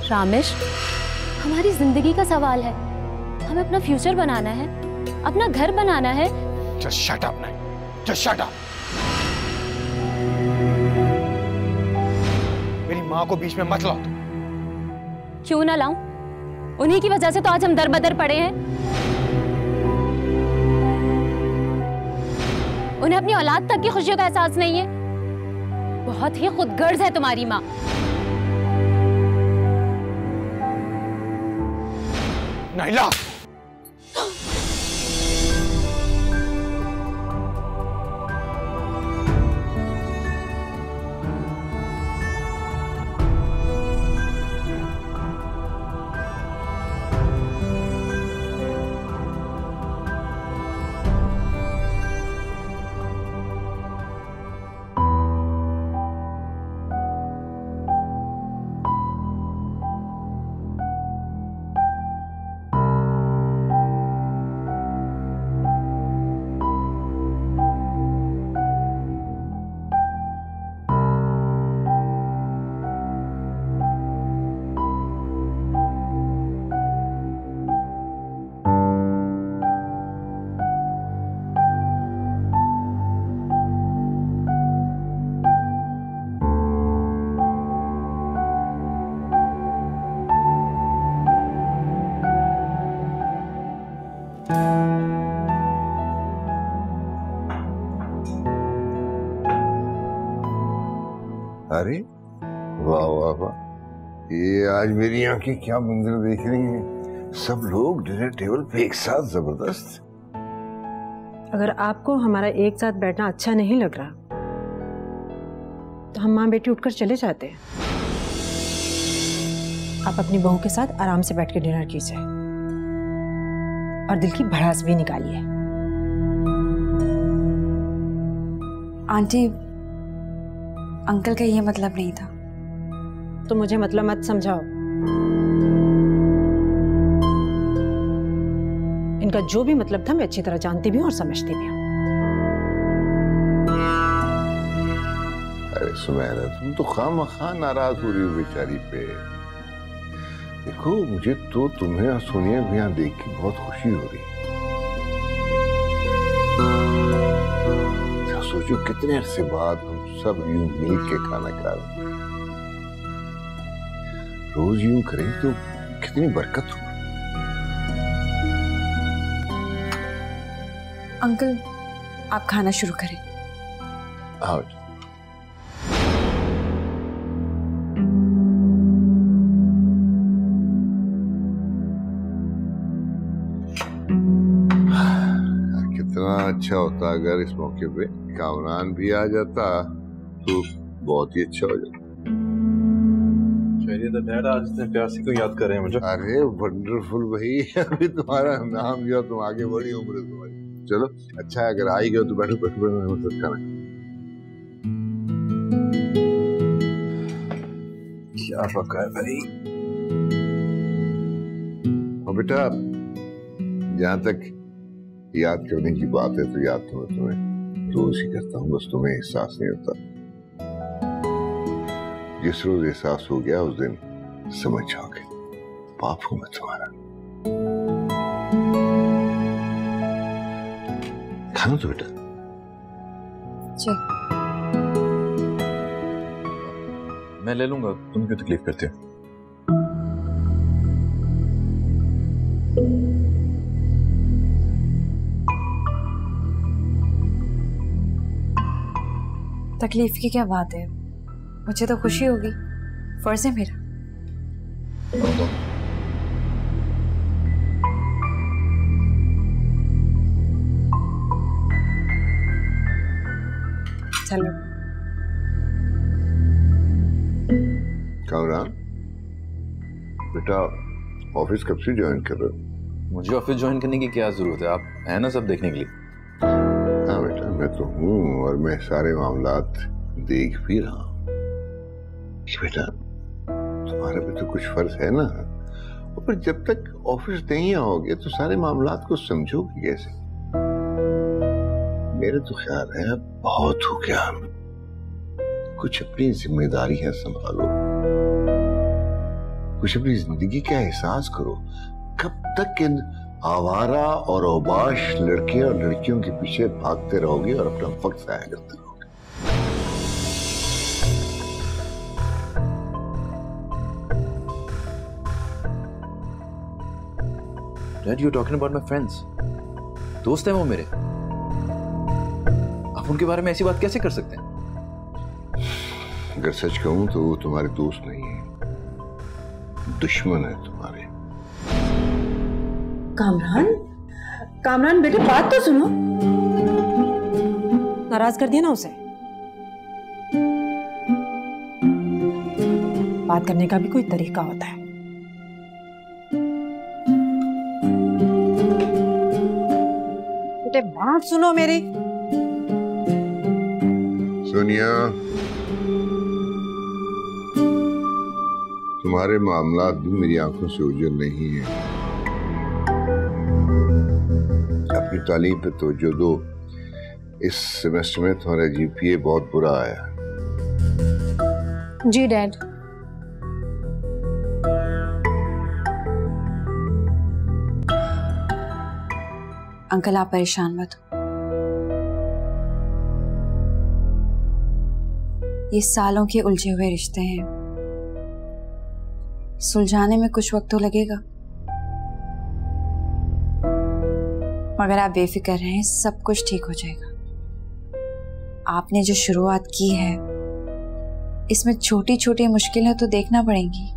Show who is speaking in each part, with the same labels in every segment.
Speaker 1: रामेश, हमारी जिंदगी का सवाल है। हमें अपना फ्यूचर बनाना है, अपना घर बनाना है।
Speaker 2: Just shut up, man. Just shut up. मेरी माँ को बीच में मत लाओ।
Speaker 1: क्यों ना लाऊं? उन्हीं की वजह से तो आज हम दर बदर पड़े हैं। उन्हें अपनी औलाद तक की खुशियों का एहसास नहीं है। बहुत ही खुदगर्ज है तुम्हारी माँ।
Speaker 2: नाइला,
Speaker 3: अरे वाह वाह वाह, ये आज मेरी आंखें क्या मंजर देख रही हैं। सब लोग डिनर टेबल पे एक साथ, जबरदस्त।
Speaker 4: अगर आपको हमारा एक साथ बैठना अच्छा नहीं लग रहा तो हम माँ बेटी उठकर चले जाते हैं। आप अपनी बहू के साथ आराम से बैठ के डिनर कीजिए और दिल की भड़ास भी निकालिए।
Speaker 5: आंटी, अंकल का ये मतलब नहीं था।
Speaker 4: तो मुझे मतलब मत समझाओ। इनका जो भी मतलब था मैं अच्छी तरह जानती भी हूँ और समझती भी हूँ।
Speaker 3: अरे सुमैरा, तुम तो खामखा नाराज हो रही हो बेचारी पे। देखो, मुझे तो तुम्हें और सोनिया को यहाँ देख के बहुत खुशी हो रही। सोचो कितने अरसे बाद हम सब यूं मिल के खाना खा रहे हैं। रोज यूं करें तो कितनी बरकत हो।
Speaker 5: अंकल, आप खाना शुरू करें।
Speaker 3: आओ। कितना अच्छा होता अगर इस मौके पे कामरान भी आ जाता तो बहुत ही अच्छा हो जाता।
Speaker 6: आज इतने प्यार से क्यों याद कर रहे हैं मुझे?
Speaker 3: अरे वंडरफुल भाई, अभी तुम्हारा नाम लिया, तुम आगे बढ़ी उम्र तुम्हारी। चलो अच्छा है, अगर आ ही गए तो बैठो बैठो मतलब खाना।
Speaker 6: क्या पका है भाई?
Speaker 3: और बेटा, जहाँ तक याद करने की बात है तो याद तो मैं तुम्हें रोज ही करता हूँ, बस तुम्हें एहसास नहीं होता। जिस रोज एहसास हो गया उस दिन समझ जाओगे बाप हूं मैं तुम्हारा। खाना तो बेटा।
Speaker 5: चल,
Speaker 6: मैं ले लूंगा, तुम क्यों तकलीफ करते हो?
Speaker 5: तकलीफ की क्या बात है? मुझे तो खुशी होगी, फर्ज है मेरा। चलो।
Speaker 3: कामरान बेटा, ऑफिस कब से ज्वाइन कर रहे हो?
Speaker 6: मुझे ऑफिस ज्वाइन करने की क्या जरूरत है? आप है ना सब देखने के लिए।
Speaker 3: हाँ बेटा, मैं तो हूँ और मैं सारे मामलात देख भी रहा हूँ। बेटा, तुम्हारे पे तो कुछ फर्ज है ना, और जब तक ऑफिस नहीं आओगे तो सारे मामलात को समझोगे कैसे? मेरे तो ख्याल है बहुत हो गया, कुछ अपनी जिम्मेदारियां संभालो। कुछ अपनी जिंदगी का एहसास करो। कब तक इन आवारा और औबाश लड़के और लड़कियों के पीछे भागते रहोगे और अपना वक्त जाया करते रहोगे?
Speaker 6: Dad, you're talking about my friends. दोस्त हैं वो मेरे। आप उनके बारे में ऐसी बात कैसे कर सकते हैं?
Speaker 3: अगर सच कहूं तो वो तुम्हारे दोस्त नहीं है, दुश्मन है तुम्हारे।
Speaker 4: कामरान बेटे बात तो सुनो। नाराज कर दिया ना उसे? बात करने का भी कोई तरीका होता है। बेटे बात सुनो मेरी।
Speaker 3: सोनिया, तुम्हारे मामला भी मेरी आंखों से ओझल नहीं है। अपनी तालीम पे तवज्जो दो। इस सेमेस्टर में तुम्हारा जीपीए बहुत बुरा आया।
Speaker 5: जी डैड। अंकल आप परेशान मत हो। ये सालों के उलझे हुए रिश्ते हैं, सुलझाने में कुछ वक्त तो लगेगा, मगर आप बेफिक्र रहें, सब कुछ ठीक हो जाएगा। आपने जो शुरुआत की है इसमें छोटी छोटी मुश्किलें तो देखना पड़ेंगी।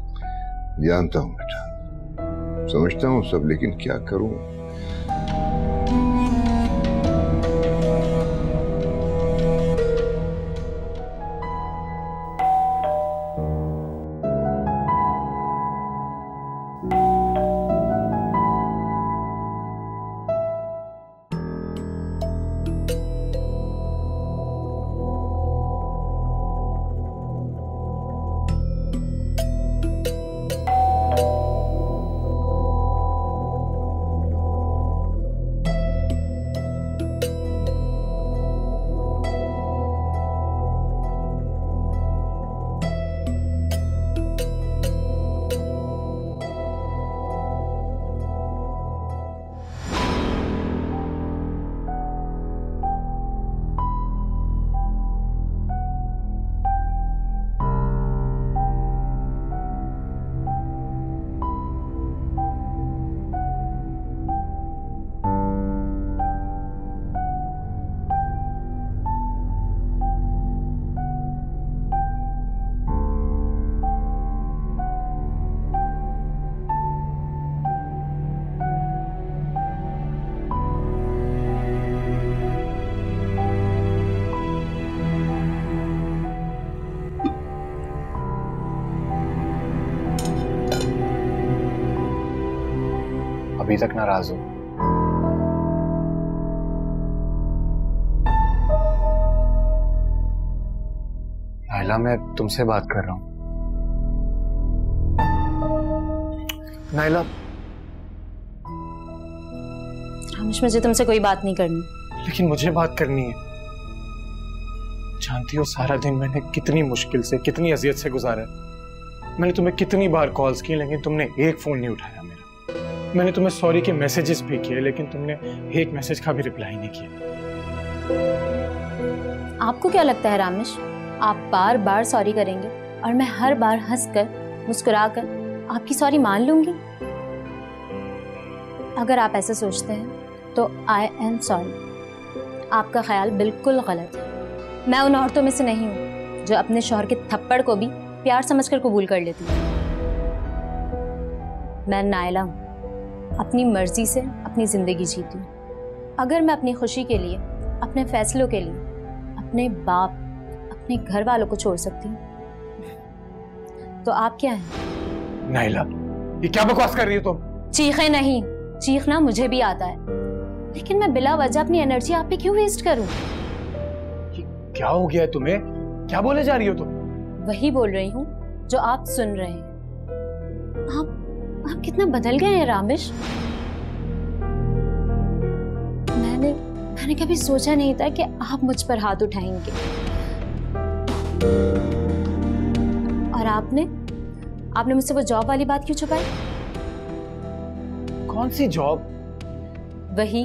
Speaker 3: जानता हूँ बेटा, समझता हूँ सब, लेकिन क्या करूँ?
Speaker 2: अभी तक नाराज हो? नाइला, मैं तुमसे बात कर रहा हूं। नाइला।
Speaker 1: रामेश, मुझे तुमसे कोई बात नहीं करनी।
Speaker 2: लेकिन मुझे बात करनी है। जानती हो सारा दिन मैंने कितनी मुश्किल से, कितनी अजियत से गुजारा है। मैंने तुम्हें कितनी बार कॉल्स की, लेकिन तुमने एक फोन नहीं उठाया मेरा। मैंने तुम्हें सॉरी के मैसेजेस भी किए, लेकिन तुमने एक मैसेज का भी रिप्लाई नहीं किया।
Speaker 1: आपको क्या लगता है रामेश, आप बार बार सॉरी करेंगे और मैं हर बार हंसकर मुस्कुराकर आपकी सॉरी मान लूंगी? अगर आप ऐसा सोचते हैं तो आई एम सॉरी। आपका ख्याल बिल्कुल गलत है। मैं उन औरतों में से नहीं हूं जो अपने शौहर के थप्पड़ को भी प्यार समझकर कबूल कर लेती हूँ। मैं नाइला हूँ, अपनी मर्जी से अपनी जिंदगी जीती हूँ। अगर मैं अपनी खुशी के लिए, अपने फैसलों के लिए अपने बाप, अपने घर वालों को छोड़ सकती हूँ, तो आप क्या हैं?
Speaker 2: नाइला, ये क्या बकवास कर रही हो तुम?
Speaker 1: चीखें नहीं, चीखना मुझे भी आता है, लेकिन मैं बिला वजह अपनी एनर्जी आप पे क्यों वेस्ट करूं?
Speaker 2: क्या हो गया है तुम्हें? क्या बोले जा रही हो तुम?
Speaker 1: वही बोल रही हूँ जो आप सुन रहे हैं। आप कितना बदल गए हैं रामेश। मैंने कभी सोचा नहीं था कि आप मुझ पर हाथ उठाएंगे, और आपने मुझसे वो जॉब वाली बात क्यों छुपाई?
Speaker 2: कौन सी जॉब?
Speaker 1: वही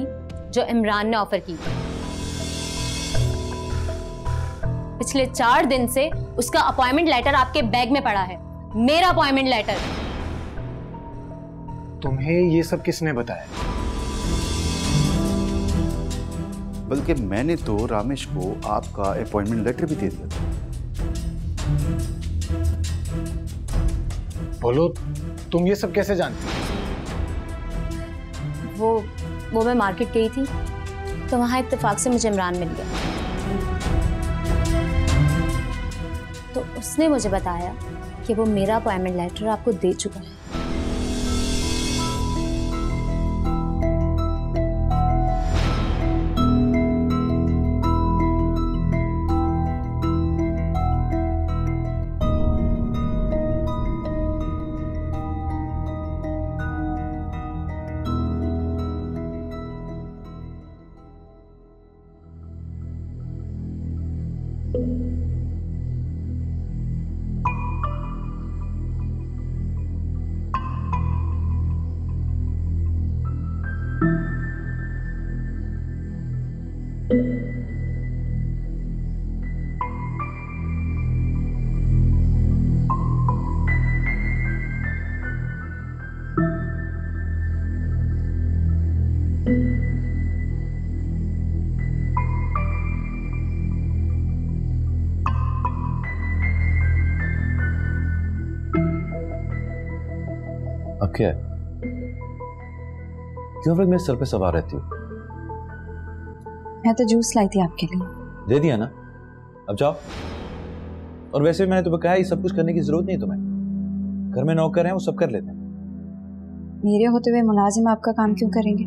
Speaker 1: जो इमरान ने ऑफर की। पिछले 4 दिन से उसका अपॉइंटमेंट लेटर आपके बैग में पड़ा है, मेरा अपॉइंटमेंट लेटर।
Speaker 2: तुम्हें ये सब किसने बताया?
Speaker 7: बल्कि मैंने तो रामेश को आपका अपॉइंटमेंट लेटर भी दे दिया था।
Speaker 2: बोलो, तुम ये सब कैसे जानती हो?
Speaker 1: वो मैं मार्केट गई थी तो वहां इत्तेफाक से मुझे इमरान मिल गया, तो उसने मुझे बताया कि वो मेरा अपॉइंटमेंट लेटर आपको दे चुका है।
Speaker 6: अब क्या है? क्यों फिर मेरे सर पे सवार रहती हो?
Speaker 5: मैं तो जूस लाई थी आपके लिए।
Speaker 6: दे दिया ना, अब जाओ। और वैसे भी मैंने तुम्हें कहा ये सब कुछ करने की जरूरत नहीं तुम्हें। घर में नौकर हैं, वो सब कर लेते हैं।
Speaker 5: मेरे होते हुए मुलाजिम आपका काम क्यों करेंगे?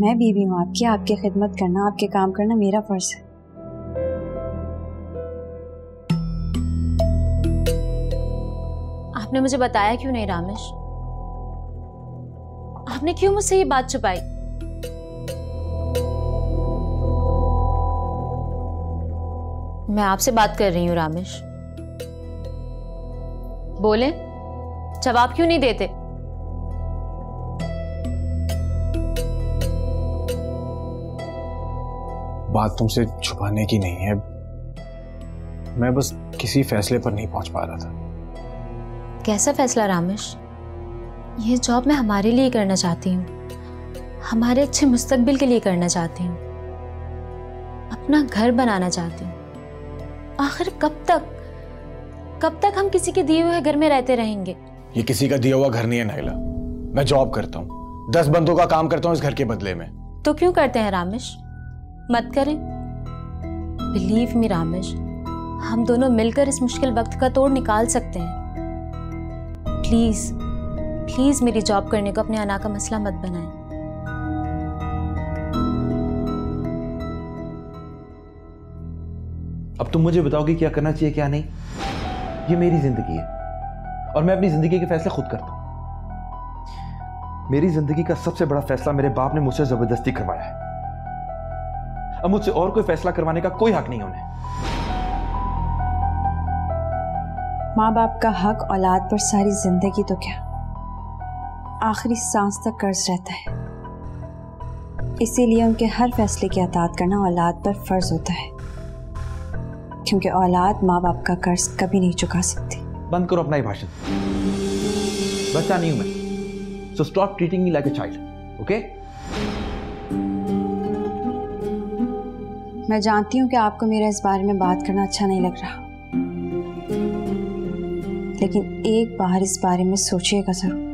Speaker 5: मैं बीवी हूँ आपकी, आपकी खिदमत करना, आपके काम करना मेरा फर्ज है।
Speaker 1: आपने मुझे बताया क्यों नहीं रामेश? आपने क्यों मुझसे ये बात छुपाई? मैं आपसे बात कर रही हूँ रामेश, बोले, जवाब क्यों नहीं देते?
Speaker 2: बात तुमसे छुपाने की नहीं है, मैं बस किसी फैसले पर नहीं पहुंच पा रहा था।
Speaker 1: कैसा फैसला रामेश? ये जॉब मैं हमारे लिए करना चाहती हूँ, हमारे अच्छे मुस्तकबिल के लिए करना चाहती हूँ, अपना घर बनाना चाहती हूँ। आखिर कब तक हम किसी के दिए हुए घर में रहते रहेंगे?
Speaker 2: ये किसी का दिया हुआ घर नहीं है नाइला। मैं जॉब करता हूँ, 10 बंदों का काम करता हूँ इस घर के बदले में।
Speaker 1: तो क्यों करते हैं रामेश? मत करें। बिलीव मी रामेश, हम दोनों मिलकर इस मुश्किल वक्त का तोड़ निकाल सकते हैं। प्लीज प्लीज मेरी जॉब करने को अपने अना का मसला मत बनाएं।
Speaker 6: अब तुम मुझे बताओगे क्या करना चाहिए क्या नहीं? ये मेरी जिंदगी है और मैं अपनी जिंदगी के फैसले खुद करता हूं। मेरी जिंदगी का सबसे बड़ा फैसला मेरे बाप ने मुझसे जबरदस्ती करवाया है। अब मुझसे और कोई फैसला करवाने का कोई हक नहीं उन्हें।
Speaker 5: माँ बाप का हक औलाद पर सारी जिंदगी तो क्या, आखिरी सांस तक कर्ज रहता है। इसीलिए उनके हर फैसले की अताअत करना औलाद पर फर्ज होता है, क्योंकि औलाद माँ बाप का कर्ज कभी नहीं चुका सकती।
Speaker 6: बंद करो अपना ही भाषण। बच्चा नहीं हूं मैं, so stop treating me like a child, okay?
Speaker 5: मैं जानती हूँ कि आपको मेरा इस बारे में बात करना अच्छा नहीं लग रहा, लेकिन एक बार इस बारे में सोचिएगा जरूर।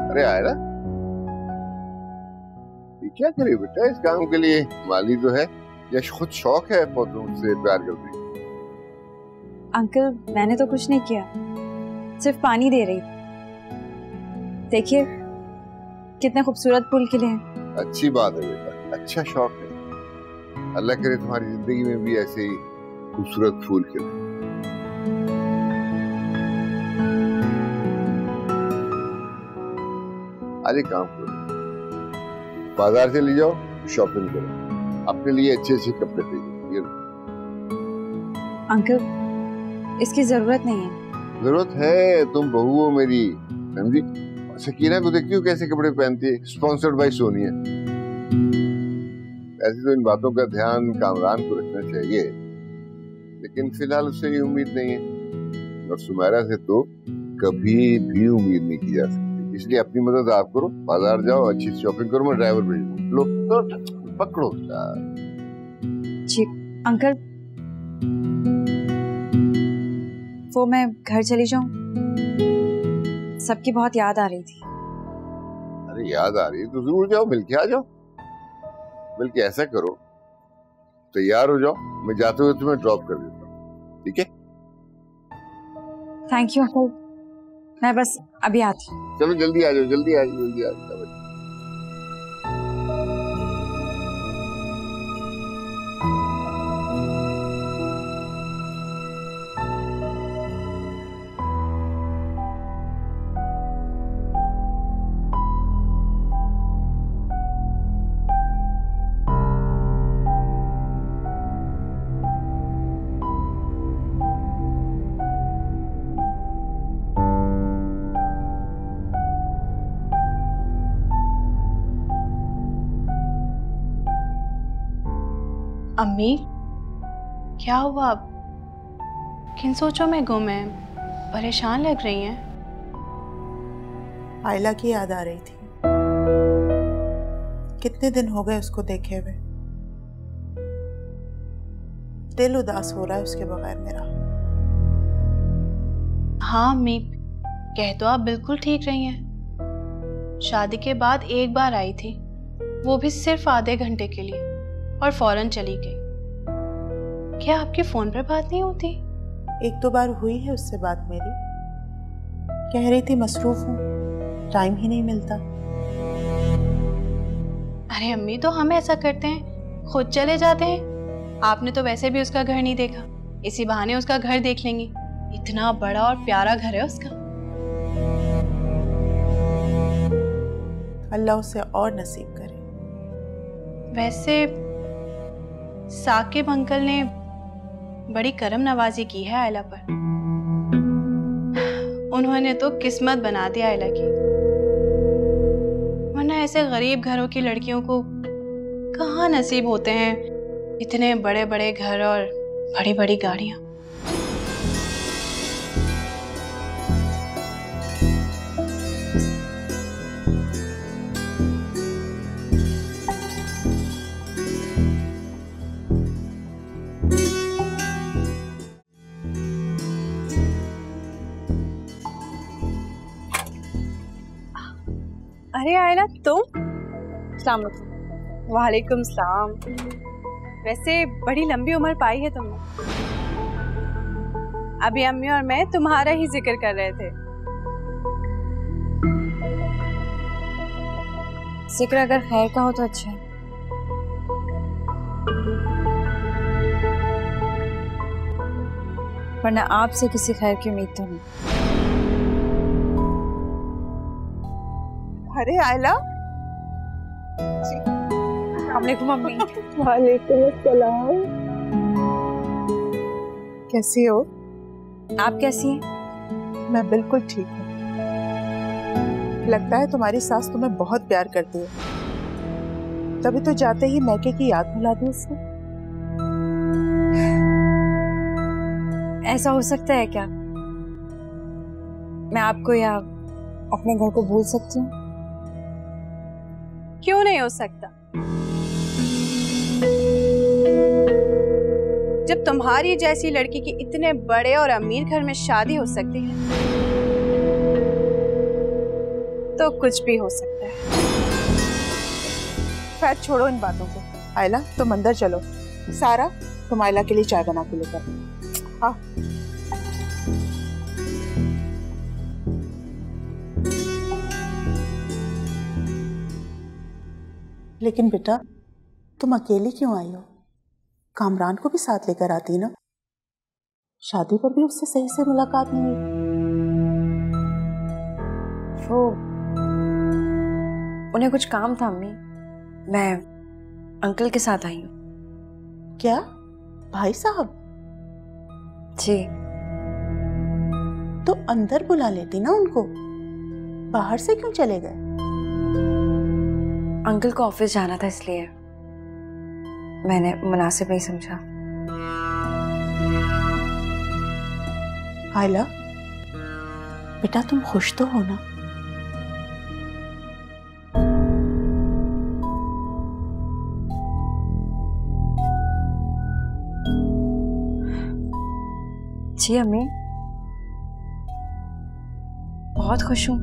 Speaker 3: अरे आयरा, ये क्या करे बेटा? इस काम के लिए माली तो है, या खुद शौक है पौधों से प्यार करने?
Speaker 5: अंकल मैंने तो कुछ नहीं किया, सिर्फ पानी दे रही। देखिए कितने खूबसूरत फूल खिले हैं।
Speaker 3: अच्छी बात है बेटा, अच्छा शौक है। अल्लाह करे तुम्हारी जिंदगी में भी ऐसे ही खूबसूरत फूल खिले। आज एक काम करो, बाजार से ले जाओ, शॉपिंग करो, अपने लिए अच्छे अच्छे कपड़े खरीदो।
Speaker 5: अंकल इसकी जरूरत नहीं है।
Speaker 3: जरूरत है, तुम बहू हो मेरी, समझी? सकीना को देखती हो कैसे कपड़े पहनती है, स्पॉन्सर्ड बाय सोनिया। ऐसे तो इन बातों का ध्यान कामरान को रखना चाहिए, लेकिन फिलहाल उससे ये उम्मीद नहीं है, और सुमेरा से तो कभी भी उम्मीद नहीं की जा सकती। इसलिए अपनी मदद आप करो, बाजार जाओ, अच्छी शॉपिंग करो, मैं ड्राइवर भेजूं। लो तो पकड़ो
Speaker 5: जी अंकल, वो मैं घर चली जाऊं? सबकी बहुत याद आ रही थी।
Speaker 3: अरे याद आ रही है तो जरूर जाओ, मिलके आ जाओ। बल्कि ऐसा करो, तैयार हो जाओ, मैं जाते हुए तुम्हें ड्रॉप कर देता हूँ, ठीक है?
Speaker 5: थैंक यू अंकल, मैं बस अभी आती हूँ।
Speaker 3: चलो जल्दी आ जाओ, जल्दी आ जाओ, जल्दी आ जाओ।
Speaker 8: अम्मी क्या हुआ? अब किन सोचों में गुम हैं? परेशान लग रही हैं।
Speaker 9: आयला की याद आ रही थी, कितने दिन हो गए उसको देखे हुए। दिल उदास हो रहा है उसके बगैर मेरा।
Speaker 8: हाँ अम्मी, कह तो आप बिल्कुल ठीक रही हैं। शादी के बाद एक बार आई थी, वो भी सिर्फ आधे घंटे के लिए, और फौरन चली गई। क्या आपके फोन पर बात नहीं होती?
Speaker 9: एक दो बार हुई है उससे बात मेरी, कह रही थी मसरूफ हूँ, टाइम ही नहीं मिलता।
Speaker 8: अरे अम्मी, तो हम ऐसा करते हैं, खुद चले जाते हैं। आपने तो वैसे भी उसका घर नहीं देखा, इसी बहाने उसका घर देख लेंगे। इतना बड़ा और प्यारा घर है उसका।
Speaker 9: अल्लाह उसे और नसीब करे।
Speaker 8: वैसे साकिब अंकल ने बड़ी करम नवाजी की है आयला पर। उन्होंने तो किस्मत बना दी आयला की, वरना ऐसे गरीब घरों की लड़कियों को कहाँ नसीब होते हैं इतने बड़े बड़े घर और बड़ी बड़ी गाड़ियां।
Speaker 10: अरे आयला तुम? अस्सलाम वालेकुम। वालेकुम सलाम। वैसे बड़ी लंबी उम्र पाई है तुमने। अभी अम्मी और मैं तुम्हारा ही जिक्र कर रहे थे।
Speaker 5: जिक्र अगर खैर का हो तो अच्छा है। वरना आपसे किसी खैर की उम्मीद तो नहीं।
Speaker 9: अरे आयला,
Speaker 10: वालेकुम अम्मी।
Speaker 9: वालेकुम अस्सलाम। कैसी हो?
Speaker 5: आप कैसी हैं?
Speaker 9: मैं बिल्कुल ठीक हूँ। लगता है तुम्हारी सास तुम्हें बहुत प्यार करती है, तभी तो जाते ही मैके की याद भुला दी उससे।
Speaker 5: ऐसा हो सकता है क्या? मैं आपको या अपने घर को भूल सकती हूँ?
Speaker 10: क्यों नहीं हो सकता? जब तुम्हारी जैसी लड़की की इतने बड़े और अमीर घर में शादी हो सकती है, तो कुछ भी हो सकता है।
Speaker 9: खैर छोड़ो इन बातों को। आयला तुम अंदर चलो, सारा, तुम आयला के लिए चाय बना के लेकर आओ। लेकिन बेटा, तुम अकेली क्यों आई हो? कामरान को भी साथ लेकर आती ना। शादी पर भी उससे सही से मुलाकात नहीं हुई।
Speaker 5: वो उन्हें कुछ काम था अम्मी, मैं अंकल के साथ आई हूँ।
Speaker 9: क्या? भाई साहब?
Speaker 5: जी।
Speaker 9: तो अंदर बुला लेती ना उनको, बाहर से क्यों चले गए?
Speaker 5: अंकल को ऑफिस जाना था इसलिए मैंने मुनासिब नहीं समझा।
Speaker 9: आयला, बेटा तुम खुश तो हो ना?
Speaker 5: जी अम्मी, बहुत खुश हूँ।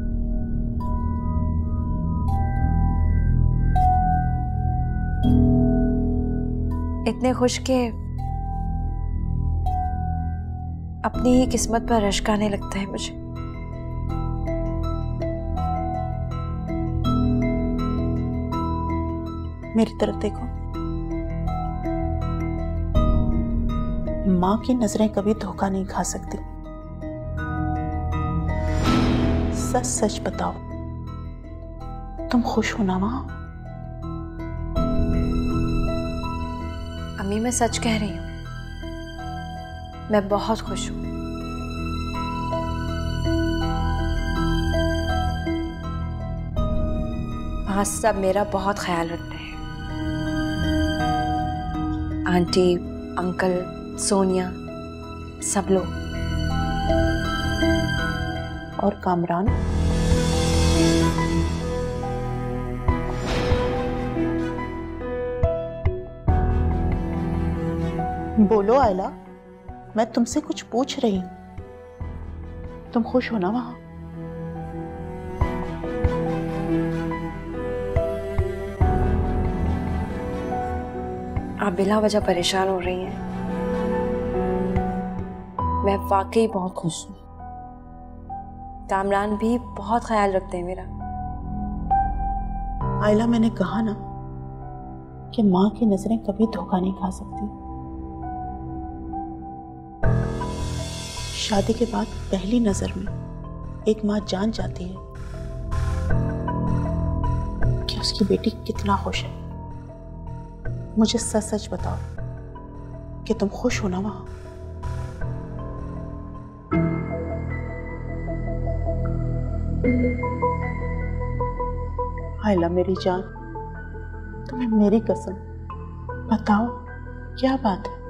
Speaker 5: इतने खुश के अपनी ही किस्मत पर रश्क आने लगता है मुझे।
Speaker 9: मेरी तरफ देखो। माँ की नजरें कभी धोखा नहीं खा सकती। सच सच बताओ, तुम खुश हो ना माँ?
Speaker 5: अम्मी मैं सच कह रही हूँ, मैं बहुत खुश हूँ। वहाँ सब मेरा बहुत ख्याल रखते हैं। आंटी, अंकल, सोनिया, सब लोग।
Speaker 9: और कामरान? बोलो आयला, मैं तुमसे कुछ पूछ रही हूं। तुम खुश हो ना वहां?
Speaker 5: आप बिला वजह परेशान हो रही हैं। मैं वाकई बहुत खुश हूँ। कामरान भी बहुत ख्याल रखते हैं मेरा।
Speaker 9: आयला, मैंने कहा ना कि माँ की नजरें कभी धोखा नहीं खा सकती। शादी के बाद पहली नजर में एक माँ जान जाती है कि उसकी बेटी कितना खुश है। मुझे सच सच बताओ कि तुम खुश हो ना वहां? आयला मेरी जान, तुम्हें मेरी कसम, बताओ क्या बात है?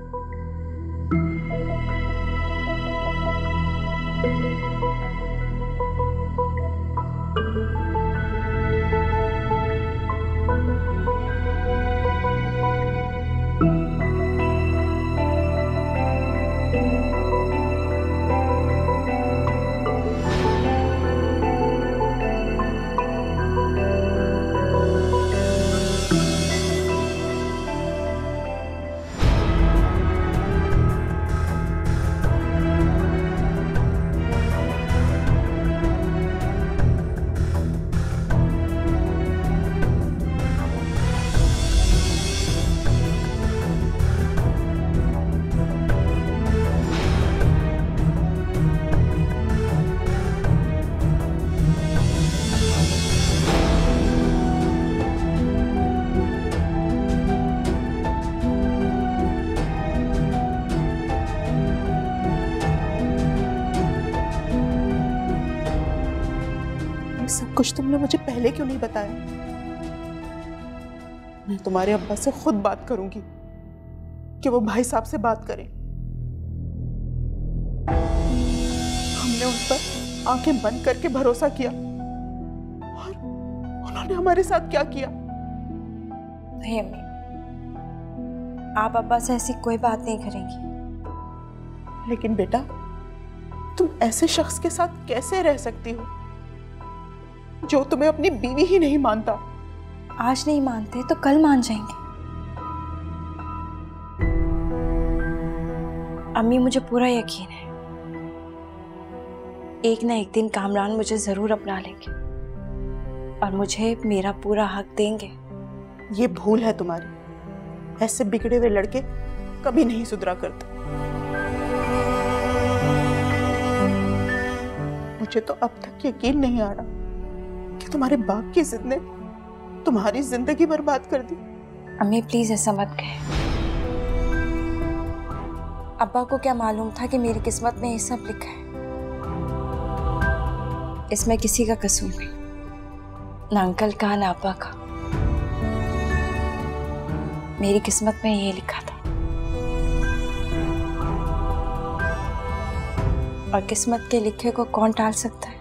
Speaker 9: सब कुछ तुमने मुझे पहले क्यों नहीं बताया? मैं तुम्हारे अब्बा से खुद बात करूंगी कि वो भाई साहब से बात करें। हमने उन पर आंखें बंद करके भरोसा किया और उन्होंने हमारे साथ क्या किया?
Speaker 5: नहीं अम्मी, आप अब्बा से ऐसी कोई बात नहीं करेंगी।
Speaker 9: लेकिन बेटा, तुम ऐसे शख्स के साथ कैसे रह सकती हो जो तुम्हें अपनी बीवी ही नहीं मानता?
Speaker 5: आज नहीं मानते तो कल मान जाएंगे। अम्मी, मुझे पूरा यकीन है एक ना एक दिन कामरान मुझे जरूर अपना लेंगे और मुझे मेरा पूरा हक देंगे।
Speaker 9: ये भूल है तुम्हारी, ऐसे बिगड़े हुए लड़के कभी नहीं सुधरा करते। मुझे तो अब तक यकीन नहीं आ रहा कि तुम्हारे बाप की जिद ने तुम्हारी जिंदगी बर्बाद कर दी।
Speaker 5: अम्मी प्लीज ऐसा मत कहे। अब्बा को क्या मालूम था कि मेरी किस्मत में ये सब लिखा है। इसमें किसी का कसूर नहीं, ना अंकल का ना अब्बा का। मेरी किस्मत में ये लिखा था और किस्मत के लिखे को कौन टाल सकता है?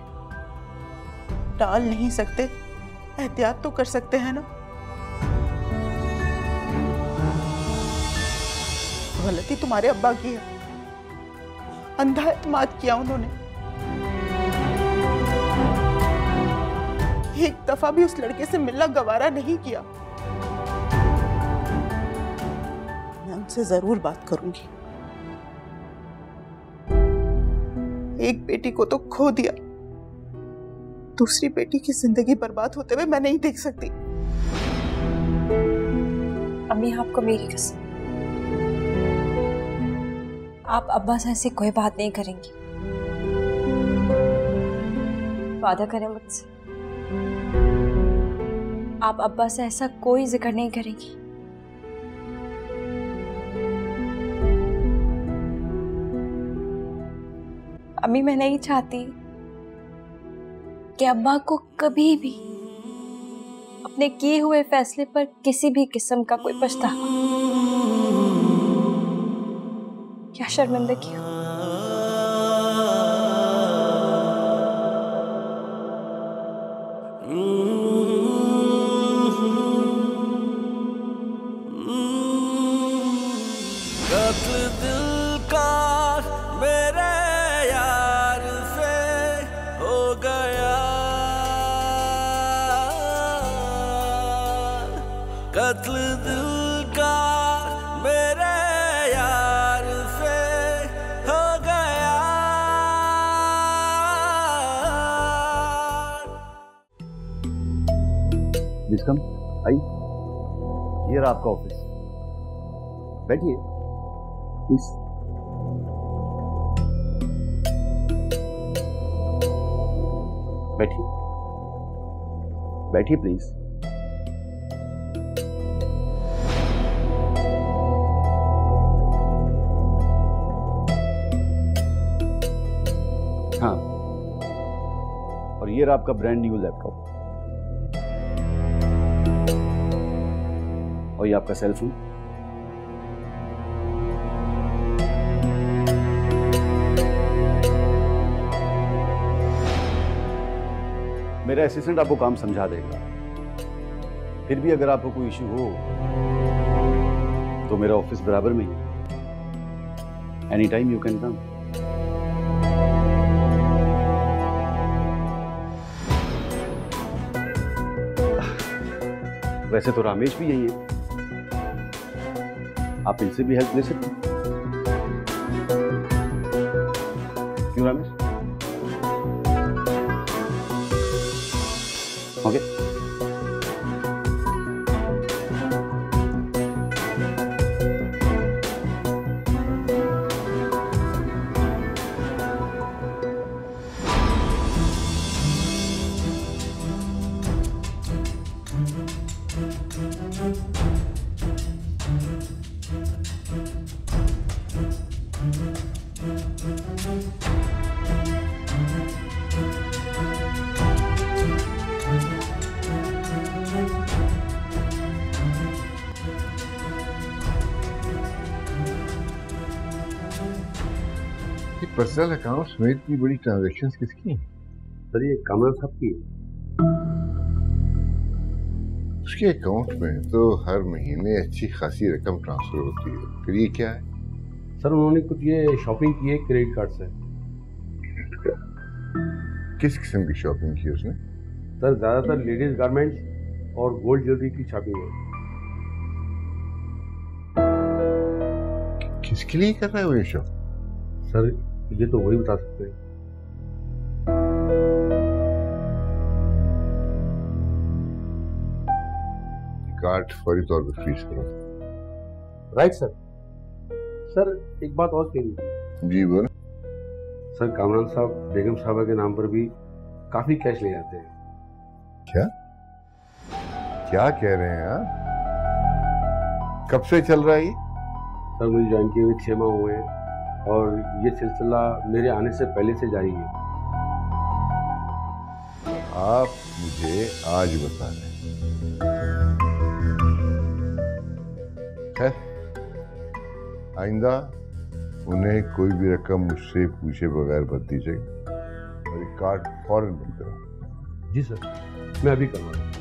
Speaker 9: टाल नहीं सकते, एहतियात तो कर सकते हैं ना। गलती तुम्हारे अब्बा की है, अंधा एतमाद किया उन्होंने। एक दफा भी उस लड़के से मिलना गवारा नहीं किया। मैं उनसे जरूर बात करूंगी। एक बेटी को तो खो दिया, दूसरी बेटी की जिंदगी बर्बाद होते हुए मैं नहीं देख सकती।
Speaker 5: अम्मी आपको मेरी कसम, आप अब्बा से ऐसी कोई बात नहीं करेंगी। वादा करें मुझसे, आप अब्बा से ऐसा कोई जिक्र नहीं करेंगी। अम्मी मैं नहीं चाहती कि अब्बा को कभी भी अपने किए हुए फैसले पर किसी भी किस्म का कोई पछतावा या शर्मिंदगी हो।
Speaker 11: कत्ल दिल का मेरे यार से हो गया।
Speaker 7: विक्रम आई, ये रहा आपका ऑफिस, बैठिए प्लीज। बैठिए बैठिए प्लीज। हाँ, और ये रहा आपका ब्रांड न्यू लैपटॉप और ये आपका सेल फोन। मेरा असिस्टेंट आपको काम समझा देगा। फिर भी अगर आपको कोई इश्यू हो तो मेरा ऑफिस बराबर में ही, any time you can come. वैसे तो रामेश भी यही है, आप इनसे भी हेल्प ले सकते हैं। क्यों रामेश? ओके
Speaker 3: पर्सनल अकाउंट्स में इतनी बड़ी ट्रांजैक्शंस किसकी हैं?
Speaker 7: सर ये कामरान साहब की है।
Speaker 3: उसके अकाउंट में तो हर महीने अच्छी खासी रकम ट्रांसफर होती है, फिर ये क्या है?
Speaker 7: सर उन्होंने कुछ ये शॉपिंग की है क्रेडिट कार्ड से।
Speaker 3: किस किस्म की शॉपिंग की उसने?
Speaker 7: सर ज्यादातर लेडीज गारमेंट्स और गोल्ड ज्वेलरी की शॉपिंग है।
Speaker 3: किसके लिए कर रहा है वो ये शॉप?
Speaker 12: सर ये तो वही बता सकते हैं।
Speaker 3: कार्ड फौरी तौर पर फ्रीज करो।
Speaker 12: Right sir. सर एक बात और कही थी।
Speaker 3: जी बोल।
Speaker 12: सर कामरान साहब बेगम साहबा के नाम पर भी काफी कैश ले जाते हैं।
Speaker 3: क्या क्या कह रहे हैं आप? कब से चल रहा है ये?
Speaker 12: सर मुझे ज्वाइन किए हुए 6 माह हुए हैं और ये सिलसिला मेरे आने से पहले से जारी है।
Speaker 3: आप मुझे आज बता रहे हैं? खैर, आइंदा उन्हें कोई भी रकम मुझसे पूछे बगैर मत दीजिएगा और ये कार्ड फौरन बंद करो।
Speaker 12: जी सर, मैं अभी करवाऊंगा।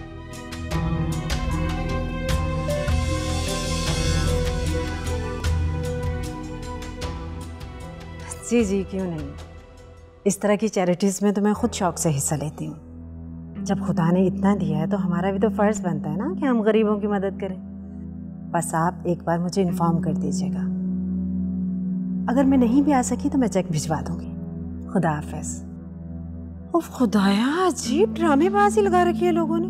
Speaker 4: जी जी क्यों नहीं। इस तरह की चैरिटीज़ में तो मैं खुद शौक से हिस्सा लेती हूँ। जब खुदा ने इतना दिया है तो हमारा भी तो फ़र्ज़ बनता है ना कि हम गरीबों की मदद करें। बस आप एक बार मुझे इन्फॉर्म कर दीजिएगा। अगर मैं नहीं भी आ सकी तो मैं चेक भिजवा दूंगी। खुदा हाफिज़। उफ खुदाया, अजीब ड्रामेबाजी लगा रखी है लोगों ने।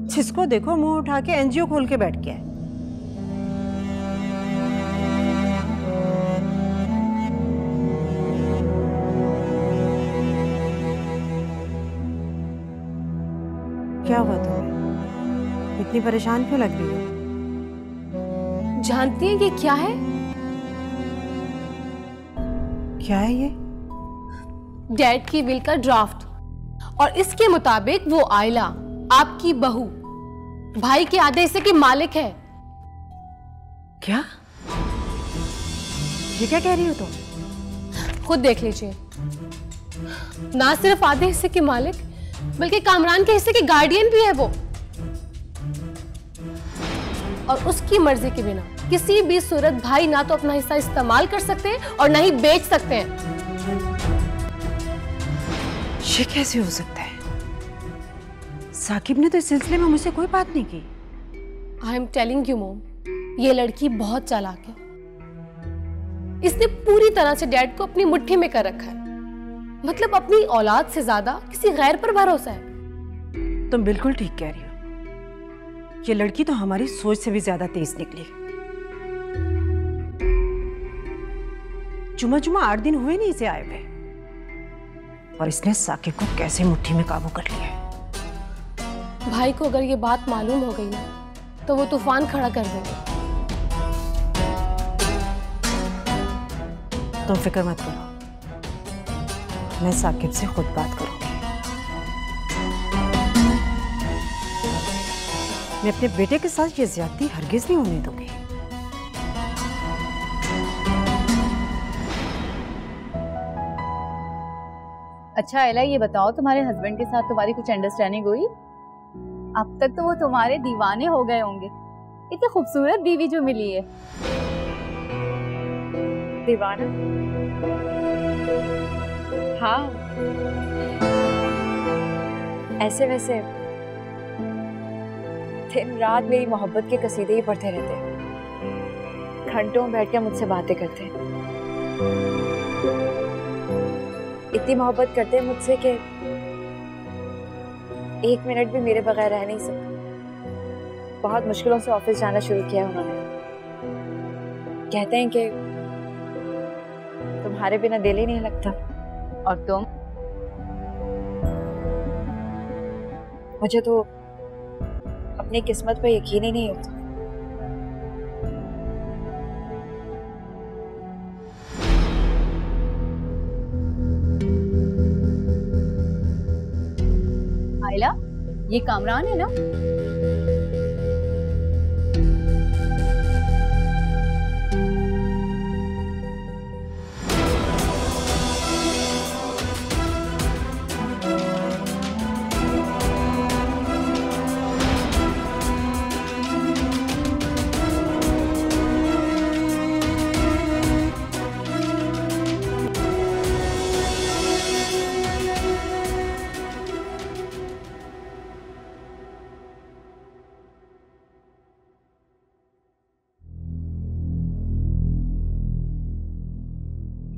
Speaker 4: जिसको देखो मुंह उठा के एनजीओ खोल के बैठ गया है। क्या हुआ तुम्हें? इतनी परेशान क्यों लग रही हो?
Speaker 1: जानती हैं ये क्या है?
Speaker 4: क्या है ये?
Speaker 1: डैड की विल का ड्राफ्ट, और इसके मुताबिक वो आयला आपकी बहू भाई के आधे हिस्से की मालिक है।
Speaker 4: क्या? ये क्या कह रही हो तुम?
Speaker 1: खुद देख लीजिए। ना सिर्फ आधे हिस्से की मालिक बल्कि कामरान के हिस्से की गार्डियन भी है वो। और उसकी मर्जी के बिना किसी भी सूरत भाई ना तो अपना हिस्सा इस्तेमाल कर सकते हैं और ना ही बेच सकते हैं।
Speaker 4: ये कैसे हो सकता है? साकिब ने तो इस सिलसिले में मुझसे कोई बात नहीं की।
Speaker 1: आई एम टेलिंग यू मोम, ये लड़की बहुत चालाक है। इसने पूरी तरह से डैड को अपनी मुट्ठी में कर रखा है। मतलब अपनी औलाद से ज्यादा किसी गैर पर भरोसा है।
Speaker 4: तुम बिल्कुल ठीक कह रही हो। ये लड़की तो हमारी सोच से भी ज्यादा तेज निकली। जुमा 8 दिन हुए नहीं इसे आए हुए और इसने साकिब को कैसे मुट्ठी में काबू कर लिया है।
Speaker 1: भाई को अगर ये बात मालूम हो गई ना तो वो तूफान खड़ा कर देगा।
Speaker 4: तुम फिक्र मत करो, मैं साकिब से खुद बात करूंगी। मैं अपने बेटे के साथ ये ज्यादती हरगिज नहीं होने दूंगी।
Speaker 13: अच्छा आयला, ये बताओ तुम्हारे हस्बैंड के साथ तुम्हारी कुछ अंडरस्टैंडिंग हुई? अब तक तो वो तुम्हारे दीवाने हो गए होंगे। इतनी खूबसूरत बीवी जो मिली है।
Speaker 5: दीवाना? हाँ, ऐसे वैसे दिन रात मेरी मोहब्बत के कसीदे ही पढ़ते रहते, घंटों बैठ कर मुझसे बातें करते। इतनी मोहब्बत करते हैं मुझसे कि 1 मिनट भी मेरे बगैर रह नहीं सकते। बहुत मुश्किलों से ऑफिस जाना शुरू किया उन्होंने। कहते हैं कि तुम्हारे बिना दिल ही नहीं लगता।
Speaker 13: और तुम?
Speaker 5: मुझे तो अपनी किस्मत पर यकीन ही नहीं होता।
Speaker 13: आयला, ये कामरान है ना?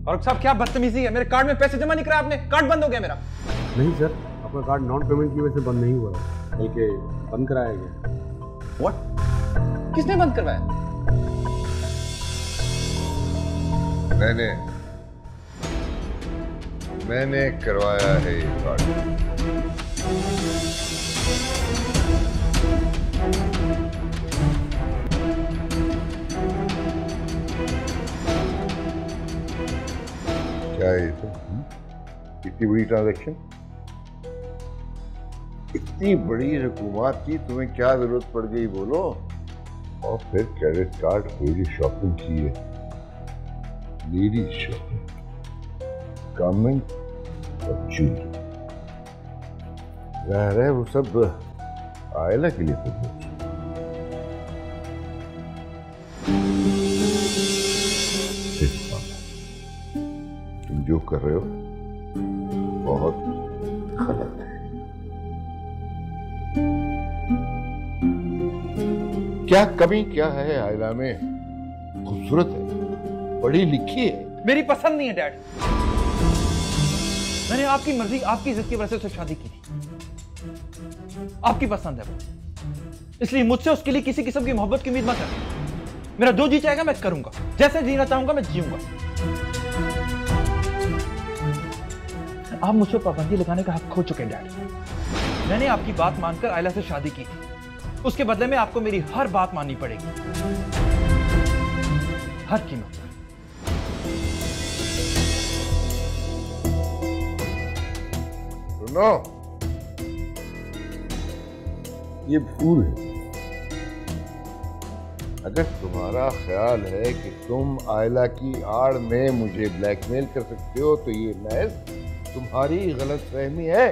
Speaker 6: फारूक साहब क्या बदतमीजी है, मेरे कार्ड में पैसे जमा नहीं कराया आपने, कार्ड बंद हो गया मेरा।
Speaker 12: नहीं सर, आपका कार्ड नॉन पेमेंट की वजह से बंद नहीं हुआ, बल्कि बंद कराया गया।
Speaker 6: व्हाट? किसने बंद करवाया?
Speaker 3: मैंने करवाया है ये कार्ड। क्या है ये तो? इतनी बड़ी ट्रांजैक्शन, इतनी बड़ी रकूमात की तुम्हें क्या जरूरत पड़ गई बोलो? और फिर क्रेडिट कार्ड मेरी शॉपिंग की है, मेरी शॉपिंग, गारमेंट और ज्वेलरी। जाहिर है वो सब आयला के लिए तो तुम जो कर रहे हो बहुत गलत है। क्या कमी क्या है आयला में? खूबसूरत है, पढ़ी लिखी है।
Speaker 6: मेरी पसंद नहीं है डैड। मैंने आपकी मर्जी, आपकी इज्जत की वजह से उससे शादी की थी। आपकी पसंद है वो, इसलिए मुझसे उसके लिए किसी किस्म की मोहब्बत की उम्मीद मत करें। मेरा जो जी चाहेगा मैं करूंगा, जैसे जीना चाहूंगा मैं जीऊंगा। आप मुझ पर पाबंदी लगाने का हक खो चुके हैं डैड। मैंने आपकी बात मानकर आयला से शादी की थी, उसके बदले में आपको मेरी हर बात माननी पड़ेगी, हर कीमत पर।
Speaker 3: सुनो, ये भूल है। अगर तुम्हारा ख्याल है कि तुम आयला की आड़ में मुझे ब्लैकमेल कर सकते हो तो ये महज तुम्हारी गलतफहमी है।